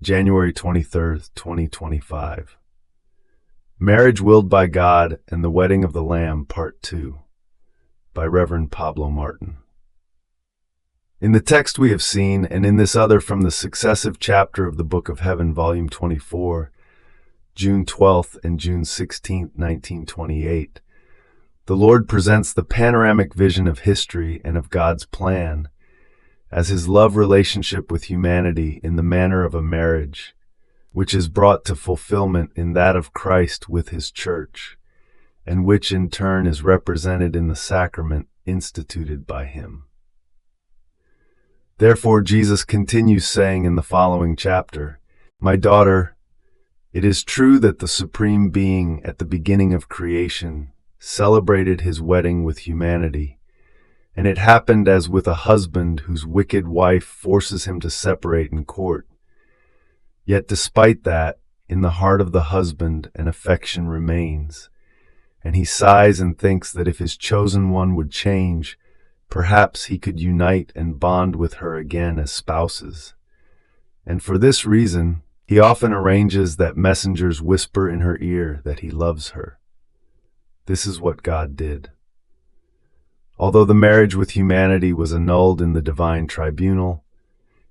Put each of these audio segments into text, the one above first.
January 23rd, 2025. Marriage Willed by God and the Wedding of the Lamb, Part 2, by Reverend Pablo Martin. In the text we have seen, and in this other from the successive chapter of the Book of Heaven, Volume 24, June 12th and June 16th, 1928, the Lord presents the panoramic vision of history and of God's plan as His love relationship with humanity in the manner of a marriage, which is brought to fulfillment in that of Christ with His church, and which in turn is represented in the sacrament instituted by Him. Therefore, Jesus continues saying in the following chapter, "My daughter, it is true that the Supreme Being at the beginning of creation celebrated His wedding with humanity, and it happened as with a husband whose wicked wife forces him to separate in court. Yet despite that, in the heart of the husband an affection remains, and he sighs and thinks that if his chosen one would change, perhaps he could unite and bond with her again as spouses. And for this reason, he often arranges that messengers whisper in her ear that he loves her. This is what God did. Although the marriage with humanity was annulled in the divine tribunal,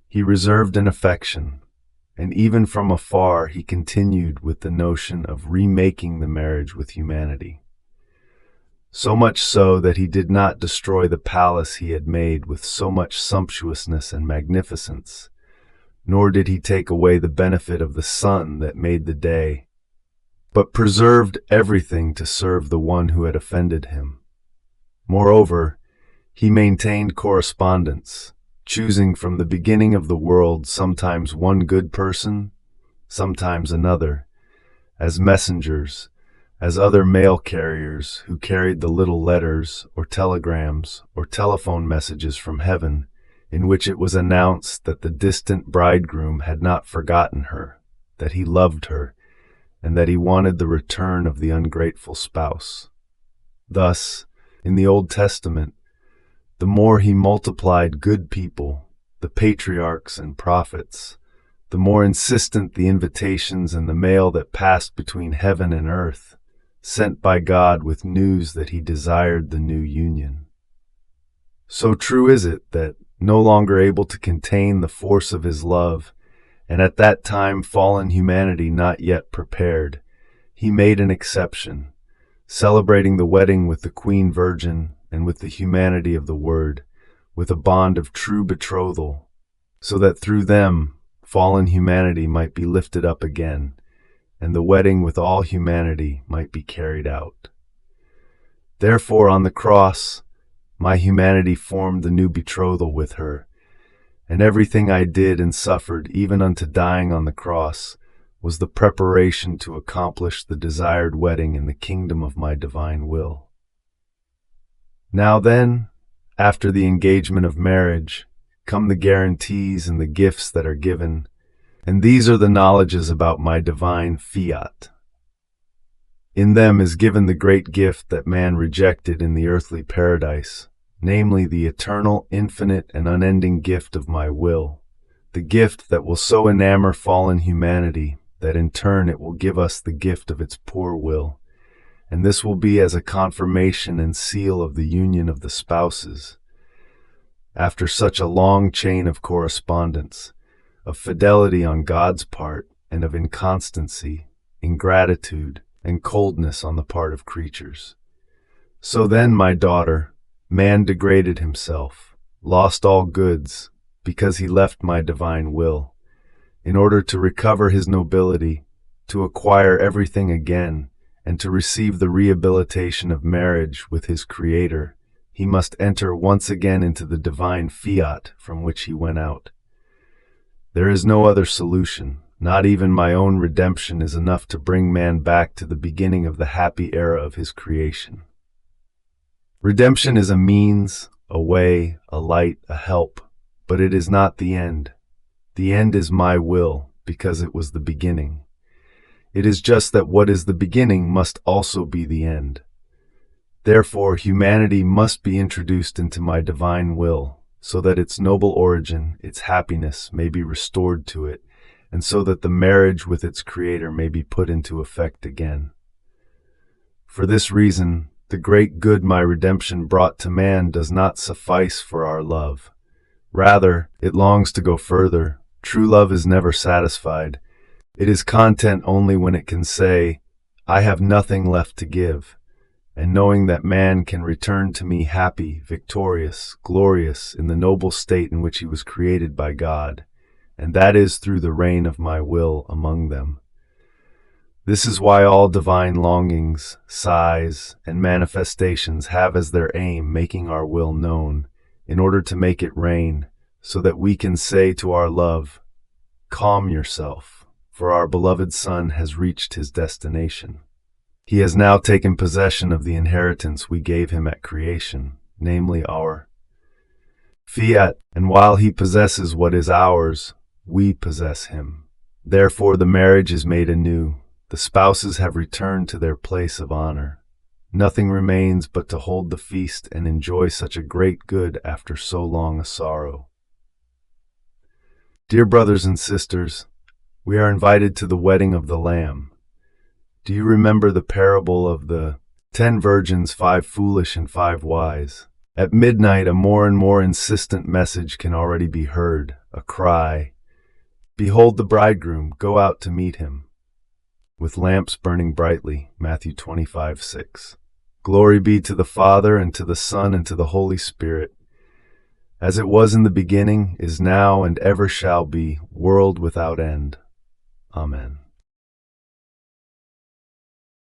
He reserved an affection, and even from afar He continued with the notion of remaking the marriage with humanity. So much so that He did not destroy the palace He had made with so much sumptuousness and magnificence, nor did He take away the benefit of the sun that made the day, but preserved everything to serve the one who had offended Him. Moreover, He maintained correspondence, choosing from the beginning of the world sometimes one good person, sometimes another, as messengers, as other mail carriers who carried the little letters or telegrams or telephone messages from heaven, in which it was announced that the distant bridegroom had not forgotten her, that he loved her, and that he wanted the return of the ungrateful spouse. Thus, in the Old Testament, the more He multiplied good people, the patriarchs and prophets, the more insistent the invitations and the mail that passed between heaven and earth, sent by God with news that He desired the new union. So true is it that, no longer able to contain the force of His love, and at that time fallen humanity not yet prepared, He made an exception, celebrating the wedding with the Queen Virgin and with the humanity of the Word, with a bond of true betrothal, so that through them fallen humanity might be lifted up again, and the wedding with all humanity might be carried out. Therefore, on the cross, my humanity formed the new betrothal with her, and everything I did and suffered, even unto dying on the cross, was the preparation to accomplish the desired wedding in the kingdom of my divine will. Now then, after the engagement of marriage, come the guarantees and the gifts that are given, and these are the knowledges about my divine fiat. In them is given the great gift that man rejected in the earthly paradise, namely the eternal, infinite, and unending gift of my will, the gift that will so enamor fallen humanity that in turn it will give us the gift of its poor will, and this will be as a confirmation and seal of the union of the spouses. After such a long chain of correspondence, of fidelity on God's part, and of inconstancy, ingratitude, and coldness on the part of creatures. So then, my daughter, man degraded himself, lost all goods, because he left my divine will. In order to recover his nobility, to acquire everything again, and to receive the rehabilitation of marriage with his Creator, he must enter once again into the divine fiat from which he went out. There is no other solution. Not even my own redemption is enough to bring man back to the beginning of the happy era of his creation. Redemption is a means, a way, a light, a help, but it is not the end. The end is my will, because it was the beginning. It is just that what is the beginning must also be the end. Therefore, humanity must be introduced into my divine will, so that its noble origin, its happiness, may be restored to it, and so that the marriage with its creator may be put into effect again. For this reason, the great good my redemption brought to man does not suffice for our love. Rather, it longs to go further. True love is never satisfied. It is content only when it can say, I have nothing left to give, and knowing that man can return to me happy, victorious, glorious in the noble state in which he was created by God, and that is through the reign of my will among them. This is why all divine longings, sighs, and manifestations have as their aim making our will known, in order to make it reign, so that we can say to our love, calm yourself, for our beloved Son has reached his destination. He has now taken possession of the inheritance we gave him at creation, namely our fiat, and while he possesses what is ours, we possess him. Therefore the marriage is made anew. The spouses have returned to their place of honor. Nothing remains but to hold the feast and enjoy such a great good after so long a sorrow. Dear brothers and sisters, we are invited to the wedding of the Lamb. Do you remember the parable of the 10 virgins, 5 foolish and 5 wise? At midnight, a more and more insistent message can already be heard, a cry, behold the bridegroom, go out to meet him. With lamps burning brightly, Matthew 25:6. Glory be to the Father, and to the Son, and to the Holy Spirit, as it was in the beginning, is now, and ever shall be, world without end. Amen.